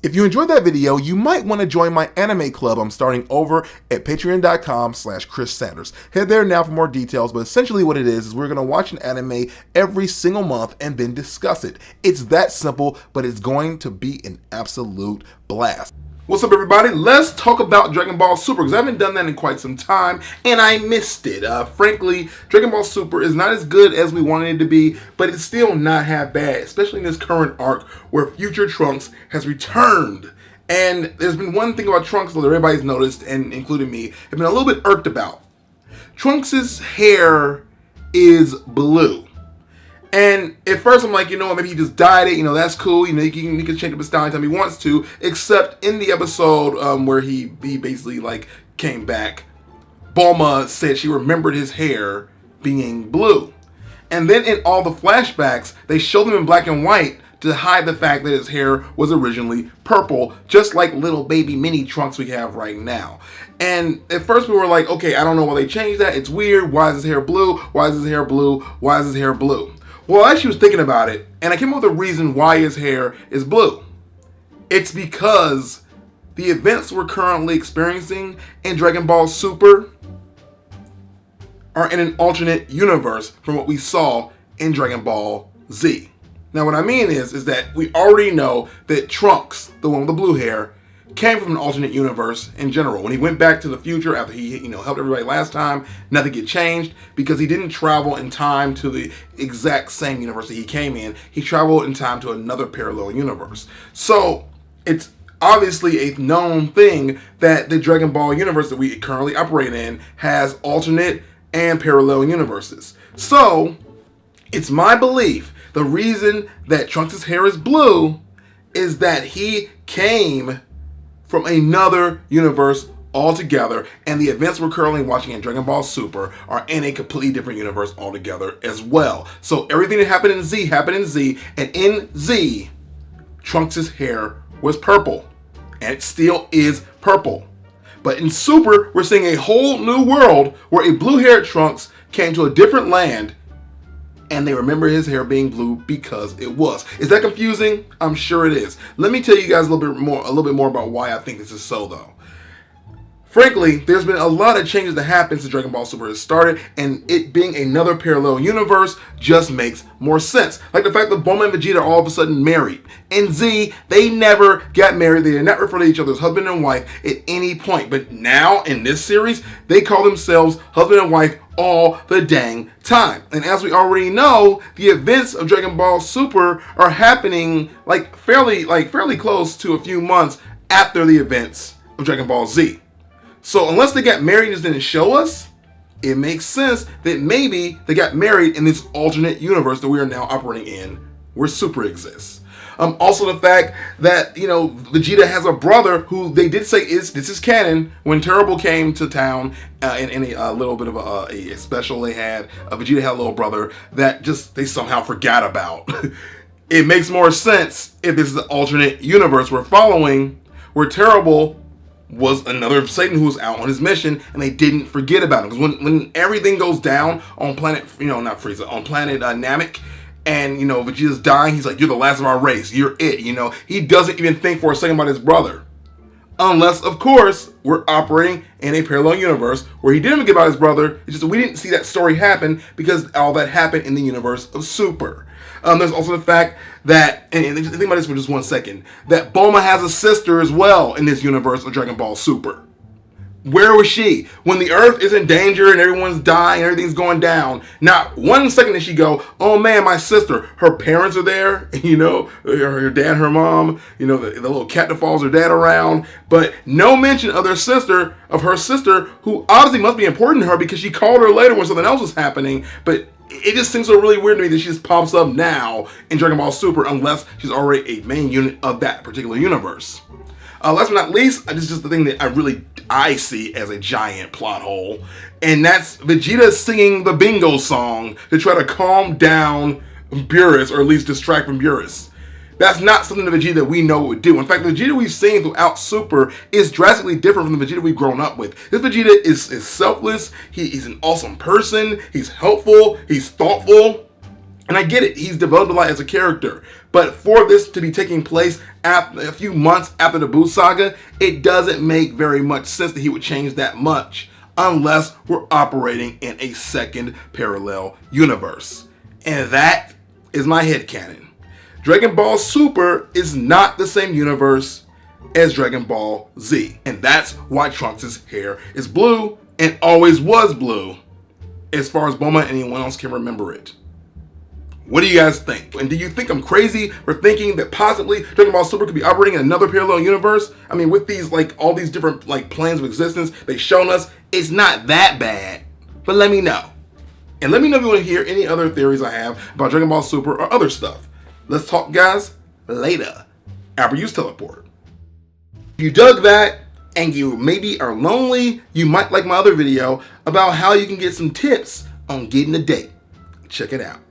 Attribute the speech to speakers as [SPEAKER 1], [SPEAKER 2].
[SPEAKER 1] If you enjoyed that video, you might want to join my anime club I'm starting over at patreon.com/ChrisSanders. Head there now for more details, but essentially what it is we're going to watch an anime every single month and then discuss it. It's that simple, but it's going to be an absolute blast. What's up, everybody? Let's talk about Dragon Ball Super, because I haven't done that in quite some time, and I missed it. Frankly, Dragon Ball Super is not as good as we wanted it to be, but it's still not half bad, especially in this current arc where future Trunks has returned. And there's been one thing about Trunks that everybody's noticed, and including me, have been a little bit irked about. Trunks' hair is blue. And at first I'm like, you know what, maybe he just dyed it, that's cool, he can change up his style anytime he wants to, except in the episode where he basically came back, Bulma said she remembered his hair being blue. And then in all the flashbacks, they showed him in black and white to hide the fact that his hair was originally purple, just like little baby mini Trunks we have right now. And at first we were like, okay, I don't know why they changed that, it's weird, why is his hair blue, why is his hair blue, why is his hair blue? Well, I actually was thinking about it, and I came up with a reason why his hair is blue. It's because the events we're currently experiencing in Dragon Ball Super are in an alternate universe from what we saw in Dragon Ball Z. Now, what I mean is that we already know that Trunks, the one with the blue hair, came from an alternate universe in general. When he went back to the future after he helped everybody last time, nothing get changed because he didn't travel in time to the exact same universe that he came in. He traveled in time to another parallel universe. So it's obviously a known thing that the Dragon Ball universe that we currently operate in has alternate and parallel universes. So it's my belief the reason that Trunks' hair is blue is that he came from another universe altogether, and the events we're currently watching in Dragon Ball Super are in a completely different universe altogether as well. So everything that happened in Z happened in Z, and in Z, Trunks' hair was purple, and it still is purple. But in Super, we're seeing a whole new world where a blue-haired Trunks came to a different land, and they remember his hair being blue because it was. Is that confusing? I'm sure it is. Let me tell you guys a little bit more about why I think this is so, though. Frankly, there's been a lot of changes that happened since Dragon Ball Super has started, and it being another parallel universe just makes more sense. Like the fact that Bulma and Vegeta are all of a sudden married. In Z, they never got married. They did not refer to each other as husband and wife at any point. But now, in this series, they call themselves husband and wife all the dang time. And as we already know, the events of Dragon Ball Super are happening fairly close to a few months after the events of Dragon Ball Z. So unless they got married and just didn't show us, it makes sense that maybe they got married in this alternate universe that we are now operating in, where Super exists. Also the fact that, Vegeta has a brother who they did say this is canon. When Terrible came to town in a little bit of a special they had, Vegeta had a little brother that they somehow forgot about. It makes more sense if this is the alternate universe we're following, where Terrible was another Satan who was out on his mission, and they didn't forget about him. Because when everything goes down on planet, not Frieza, on planet Namek, and Vegeta's dying, he's like, you're the last of our race, you're it, he doesn't even think for a second about his brother. Unless, of course, we're operating in a parallel universe where he didn't forget about his brother. It's just we didn't see that story happen because all that happened in the universe of Super. There's also the fact that, and think about this for just 1 second, that Bulma has a sister as well in this universe of Dragon Ball Super. Where was she? When the Earth is in danger and everyone's dying and everything's going down, not 1 second did she go, oh man, my sister, her parents are there, her dad, her mom, the little cat that follows her dad around, but no mention of her sister, who obviously must be important to her because she called her later when something else was happening, but it just seems so really weird to me that she just pops up now in Dragon Ball Super unless she's already a main unit of that particular universe. Last but not least, this is just the thing that I see as a giant plot hole, and that's Vegeta singing the bingo song to try to calm down Beerus, or at least distract from Beerus. That's not something the Vegeta we know would do. In fact, the Vegeta we've seen throughout Super is drastically different from the Vegeta we've grown up with. This Vegeta is selfless, he's an awesome person, he's helpful, he's thoughtful, And I get it, he's developed a lot as a character. But for this to be taking place after a few months after the Buu saga, it doesn't make very much sense that he would change that much. Unless we're operating in a second parallel universe. And that is my headcanon. Dragon Ball Super is not the same universe as Dragon Ball Z. And that's why Trunks' hair is blue and always was blue, as far as Bulma and anyone else can remember it. What do you guys think? And do you think I'm crazy for thinking that possibly Dragon Ball Super could be operating in another parallel universe? I mean, with these, like, all these different, like, planes of existence they've shown us, it's not that bad. But let me know. And let me know if you want to hear any other theories I have about Dragon Ball Super or other stuff. Let's talk, guys, later. After use teleport. If you dug that, and you maybe are lonely, you might like my other video about how you can get some tips on getting a date. Check it out.